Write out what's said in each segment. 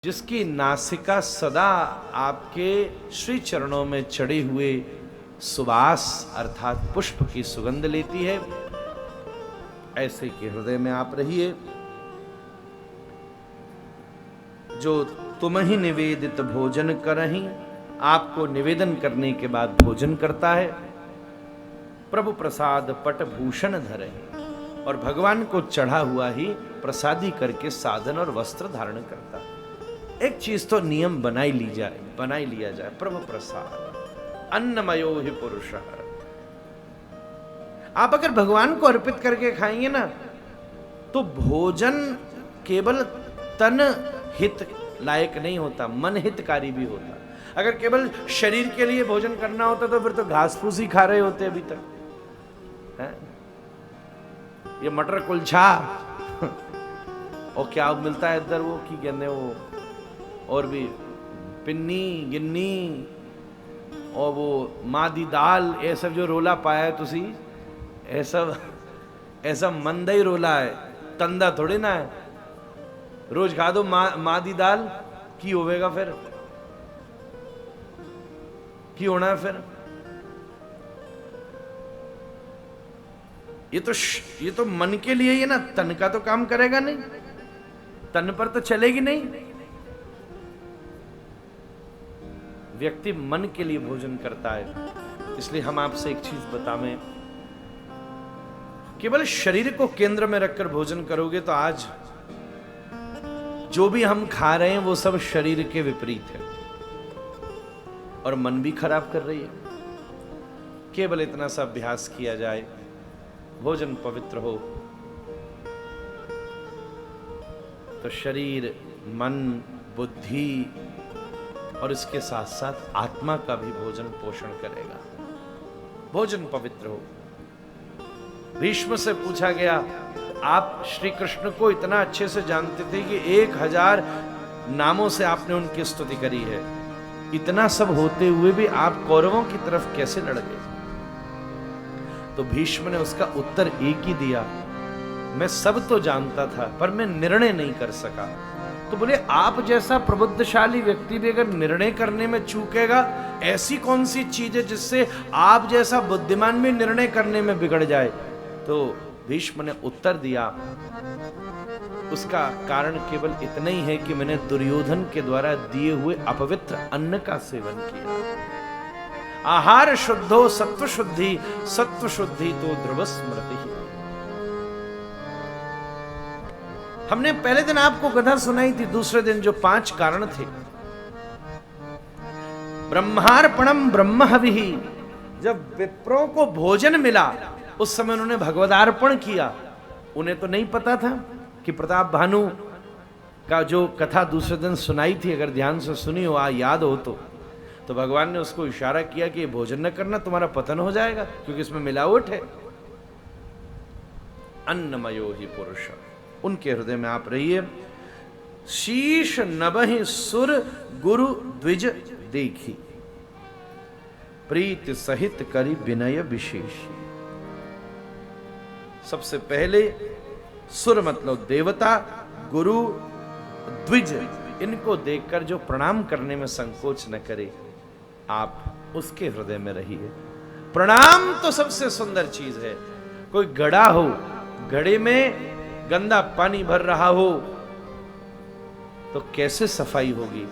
जिसकी नासिका सदा आपके श्री चरणों में चढ़े हुए सुवास अर्थात पुष्प की सुगंध लेती है, ऐसे के हृदय में आप रहिए। जो तुम ही निवेदित भोजन करहीं, आपको निवेदन करने के बाद भोजन करता है। प्रभु प्रसाद पट भूषण धरहीं, और भगवान को चढ़ा हुआ ही प्रसादी करके साधन और वस्त्र धारण करता है। एक चीज तो नियम बनाई लिया जाए, प्रभु प्रसाद अन्नमयो ही पुरुष। आप अगर भगवान को अर्पित करके खाएंगे ना, तो भोजन केवल तन हित लायक नहीं होता, मन हितकारी भी होता। अगर केवल शरीर के लिए भोजन करना होता तो फिर तो घास फूस ही खा रहे होते अभी तक है? ये मटर कुलछा और क्या मिलता है इधर, वो की कहने वो, और भी पिन्नी गिन्नी और वो मादी दाल, ये सब जो रोला पाया है तुसी, ऐसा मंदा ही रोला है, तंदा थोड़े ना है। रोज खा दो मादी दाल की होवेगा, फिर की होना है फिर। ये तो मन के लिए ही है ना, तन का तो काम करेगा नहीं, तन पर तो चलेगी नहीं। व्यक्ति मन के लिए भोजन करता है। इसलिए हम आपसे एक चीज बतावें, केवल शरीर को केंद्र में रखकर भोजन करोगे तो आज जो भी हम खा रहे हैं वो सब शरीर के विपरीत है और मन भी खराब कर रही है। केवल इतना सा अभ्यास किया जाए, भोजन पवित्र हो तो शरीर, मन, बुद्धि और इसके साथ साथ आत्मा का भी भोजन पोषण करेगा। भोजन पवित्र हो। भीष्म से पूछा गया, आप श्री कृष्ण को इतना अच्छे से जानते थे कि 1000 नामों से आपने उनकी स्तुति करी है, इतना सब होते हुए भी आप कौरवों की तरफ कैसे लड़ गए? तो भीष्म ने उसका उत्तर एक ही दिया, मैं सब तो जानता था पर मैं निर्णय नहीं कर सका। तो बोले, आप जैसा प्रबुद्धशाली व्यक्ति भी अगर निर्णय करने में चूकेगा, ऐसी कौन सी चीज है जिससे आप जैसा बुद्धिमान भी निर्णय करने में बिगड़ जाए? तो भीष्म ने उत्तर दिया, उसका कारण केवल इतना ही है कि मैंने दुर्योधन के द्वारा दिए हुए अपवित्र अन्न का सेवन किया। आहार शुद्धो सत्व शुद्धि, सत्व शुद्धि तो ध्रुव स्मृति। हमने पहले दिन आपको कथा सुनाई थी, दूसरे दिन जो 5 कारण थे। ब्रह्मार्पणम ब्रह्म हविहि, जब विप्रों को भोजन मिला उस समय उन्होंने भगवदार्पण किया। उन्हें तो नहीं पता था कि प्रताप भानु का जो कथा दूसरे दिन सुनाई थी, अगर ध्यान से सुनी हो, याद हो तो भगवान ने उसको इशारा किया कि भोजन न करना, तुम्हारा पतन हो जाएगा, क्योंकि इसमें मिलावट है। अन्नमयो ही पुरुष, उनके हृदय में आप रहिए। शीश नभहि सुर गुरु द्विज देखी, प्रीत सहित करी विनय विशेष। सबसे पहले सुर मतलब देवता, गुरु, द्विज, इनको देखकर जो प्रणाम करने में संकोच न करे, आप उसके हृदय में रहिए। प्रणाम तो सबसे सुंदर चीज है। कोई घड़ा हो, घड़े में गंदा पानी भर रहा हो तो कैसे सफाई होगी?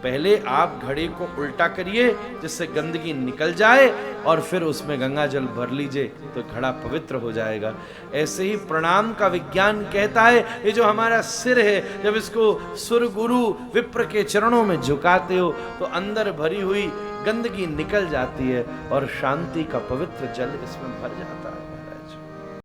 पहले आप घड़े को उल्टा करिए जिससे गंदगी निकल जाए, और फिर उसमें गंगा जल भर लीजिए तो घड़ा पवित्र हो जाएगा। ऐसे ही प्रणाम का विज्ञान कहता है, ये जो हमारा सिर है, जब इसको सुर गुरु विप्र के चरणों में झुकाते हो तो अंदर भरी हुई गंदगी निकल जाती है और शांति का पवित्र जल इसमें भर जाता है।